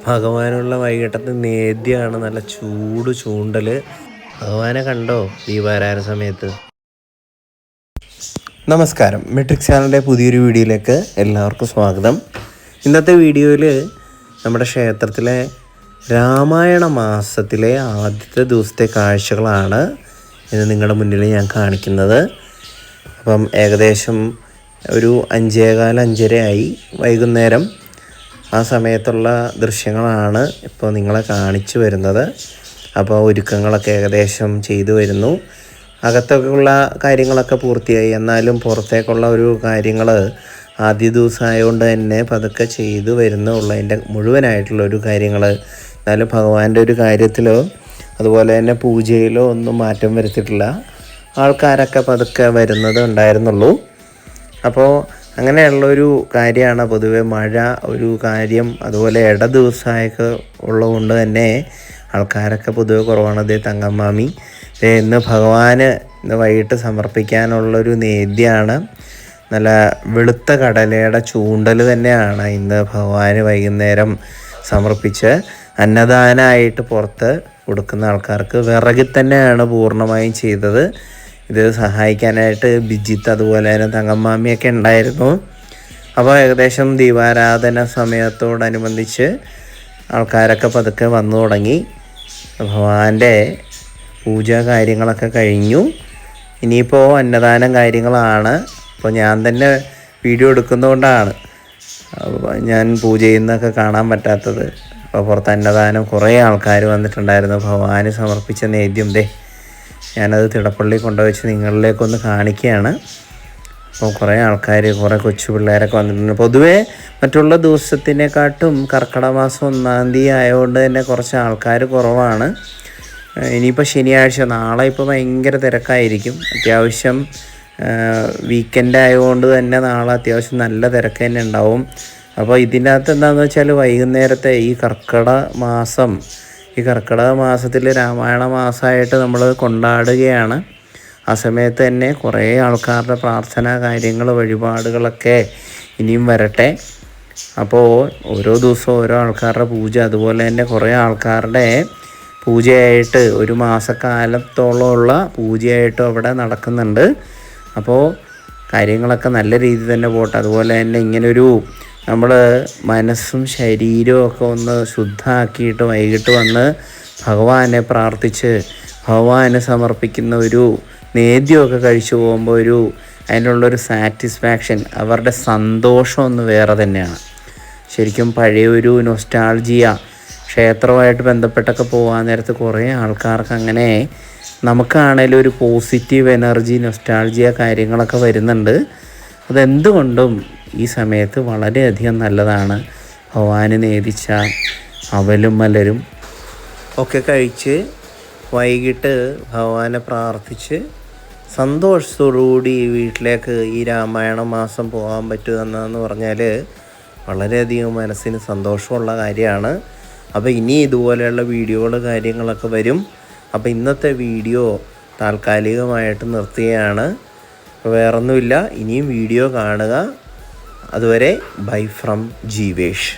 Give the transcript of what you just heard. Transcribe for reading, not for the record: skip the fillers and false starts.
ഭഗവാനുള്ള വൈകിട്ടത്തെ നേദ്യമാണ് നല്ല ചൂട് ചൂണ്ടൽ. ഭഗവാനെ കണ്ടോ ദീപാരാധന സമയത്ത്? നമസ്കാരം, മെട്രിക് ചാനലിൻ്റെ പുതിയൊരു വീഡിയോയിലേക്ക് എല്ലാവർക്കും സ്വാഗതം. ഇന്നത്തെ വീഡിയോയിൽ നമ്മുടെ ക്ഷേത്രത്തിലെ രാമായണ മാസത്തിലെ ആദ്യത്തെ ദിവസത്തെ കാഴ്ചകളാണ് ഇന്ന് നിങ്ങളുടെ മുന്നിൽ ഞാൻ കാണിക്കുന്നത്. അപ്പം ഏകദേശം ഒരു 5:15 ആയി, വൈകുന്നേരം. ആ സമയത്തുള്ള ദൃശ്യങ്ങളാണ് ഇപ്പോൾ നിങ്ങളെ കാണിച്ചു വരുന്നത്. അപ്പോൾ ഒരുക്കങ്ങളൊക്കെ ഏകദേശം ചെയ്തു വരുന്നു. അകത്തൊക്കെയുള്ള കാര്യങ്ങളൊക്കെ പൂർത്തിയായി, എന്നാലും പുറത്തേക്കുള്ള ഒരു കാര്യങ്ങൾ ആദ്യ ദിവസമായതുകൊണ്ട് തന്നെ പതുക്കെ ചെയ്തു വരുന്നുള്ളൂ. അതിൻ്റെ മുഴുവനായിട്ടുള്ളൊരു കാര്യങ്ങൾ. എന്നാലും ഭഗവാന്റെ ഒരു കാര്യത്തിലോ അതുപോലെ തന്നെ പൂജയിലോ ഒന്നും മാറ്റം വരുത്തിയിട്ടില്ല. ആൾക്കാരൊക്കെ പതുക്കെ വരുന്നത് ഉണ്ടായിരുന്നുള്ളൂ. അപ്പോൾ അങ്ങനെയുള്ളൊരു കാര്യമാണ്. പൊതുവെ മഴ ഒരു കാര്യം, അതുപോലെ ദിവസമൊക്കെ ഉള്ളതുകൊണ്ട് തന്നെ ആൾക്കാരൊക്കെ പൊതുവെ കുറവാണ്. അതേ തങ്കമ്മാമി ഇന്ന് ഭഗവാന് ഇന്ന് വൈകിട്ട് സമർപ്പിക്കാനുള്ളൊരു നേദ്യമാണ്. നല്ല വെളുത്ത കടലയുടെ ചൂണ്ടൽ തന്നെയാണ് ഇന്ന് ഭഗവാന് വൈകുന്നേരം സമർപ്പിച്ച് അന്നദാനമായിട്ട് പുറത്ത് കൊടുക്കുന്ന ആൾക്കാർക്ക്. വിറകിൽ തന്നെയാണ് പൂർണ്ണമായും ചെയ്തത്. ഇത് സഹായിക്കാനായിട്ട് ബിജിത്ത് അതുപോലെ തന്നെ തങ്കമ്മാമിയൊക്കെ ഉണ്ടായിരുന്നു. അപ്പോൾ ഏകദേശം ദീപാരാധന സമയത്തോടനുബന്ധിച്ച് ആൾക്കാരൊക്കെ പതുക്കെ വന്നു തുടങ്ങി. ഭഗവാന്റെ പൂജ കാര്യങ്ങളൊക്കെ കഴിഞ്ഞു. ഇനിയിപ്പോൾ അന്നദാനം കാര്യങ്ങളാണ്. അപ്പോൾ ഞാൻ തന്നെ വീഡിയോ എടുക്കുന്നതുകൊണ്ടാണ് ഞാൻ പൂജ ചെയ്യുന്നതൊക്കെ കാണാൻ പറ്റാത്തത്. അപ്പോൾ പുറത്ത് അന്നദാനം കുറേ ആൾക്കാർ വന്നിട്ടുണ്ടായിരുന്നു. ഭഗവാന് സമർപ്പിച്ച നേദ്യം ഞാനത് തിടപ്പള്ളി കൊണ്ടുവച്ച് നിങ്ങളിലേക്കൊന്ന് കാണിക്കുകയാണ്. അപ്പോൾ കുറേ ആൾക്കാർ, കുറേ കൊച്ചു പിള്ളേരൊക്കെ വന്നിട്ടുണ്ട്. പൊതുവേ മറ്റുള്ള ദിവസത്തിനെക്കാട്ടും കർക്കിടക മാസം 1-ാം തീയതി ആയതുകൊണ്ട് തന്നെ കുറച്ച് ആൾക്കാർ കുറവാണ്. ഇനിയിപ്പോൾ ശനിയാഴ്ച, നാളെ ഇപ്പോൾ ഭയങ്കര തിരക്കായിരിക്കും. അത്യാവശ്യം വീക്കെൻഡ് ആയതുകൊണ്ട് തന്നെ നാളെ അത്യാവശ്യം നല്ല തിരക്ക് തന്നെ ഉണ്ടാവും. അപ്പോൾ ഇതിൻ്റെ അകത്ത് എന്താണെന്ന് വെച്ചാൽ വൈകുന്നേരത്തെ ഈ കർക്കിടക മാസത്തിൽ രാമായണ മാസമായിട്ട് നമ്മൾ കൊണ്ടാടുകയാണ്. ആ സമയത്ത് തന്നെ കുറേ ആൾക്കാരുടെ പ്രാർത്ഥന കാര്യങ്ങൾ, വഴിപാടുകളൊക്കെ ഇനിയും വരട്ടെ. അപ്പോൾ ഓരോ ദിവസവും ഓരോ ആൾക്കാരുടെ പൂജ, അതുപോലെ തന്നെ കുറേ ആൾക്കാരുടെ പൂജയായിട്ട് ഒരു മാസക്കാലത്തോളമുള്ള പൂജയായിട്ടും അവിടെ നടക്കുന്നുണ്ട്. അപ്പോൾ കാര്യങ്ങളൊക്കെ നല്ല രീതിയിൽ തന്നെ പോട്ടെ. അതുപോലെ തന്നെ ഇങ്ങനൊരു നമ്മൾ മനസ്സും ശരീരവും ഒക്കെ ഒന്ന് ശുദ്ധമാക്കിയിട്ട് വൈകിട്ട് വന്ന് ഭഗവാനെ പ്രാർത്ഥിച്ച് ഭഗവാന് സമർപ്പിക്കുന്ന ഒരു നേദ്യമൊക്കെ കഴിച്ചു പോകുമ്പോൾ അതിനുള്ളൊരു സാറ്റിസ്ഫാക്ഷൻ, അവരുടെ സന്തോഷം ഒന്ന് വേറെ തന്നെയാണ്. ശരിക്കും പഴയൊരു നൊസ്റ്റാൾജിയ, ക്ഷേത്രവുമായിട്ട് ബന്ധപ്പെട്ടൊക്കെ പോകാൻ നേരത്ത് കുറേ ആൾക്കാർക്ക് അങ്ങനെ, നമുക്കാണേലും ഒരു പോസിറ്റീവ് എനർജി, നൊസ്റ്റാൾജിയ കാര്യങ്ങളൊക്കെ വരുന്നുണ്ട്. അതെന്തുകൊണ്ടും ഈ സമയത്ത് വളരെയധികം നല്ലതാണ്. ഭഗവാന് നേദിച്ച അവലും മലരും ഒക്കെ കഴിച്ച് വൈകിട്ട് ഭഗവാനെ പ്രാർത്ഥിച്ച് സന്തോഷത്തോടുകൂടി വീട്ടിലേക്ക് ഈ രാമായണ മാസം പോകാൻ പറ്റുമെന്ന് പറഞ്ഞാൽ വളരെയധികം മനസ്സിന് സന്തോഷമുള്ള കാര്യമാണ്. അപ്പോൾ ഇനി ഇതുപോലെയുള്ള വീഡിയോകൾ കാര്യങ്ങളൊക്കെ വരും. അപ്പോൾ ഇന്നത്തെ വീഡിയോ താൽക്കാലികമായിട്ട് നിർത്തുകയാണ്. വേറൊന്നുമില്ല, ഇനിയും വീഡിയോ കാണുക. അതുവരെ ബൈ ഫ്രം ജീവേഷ്.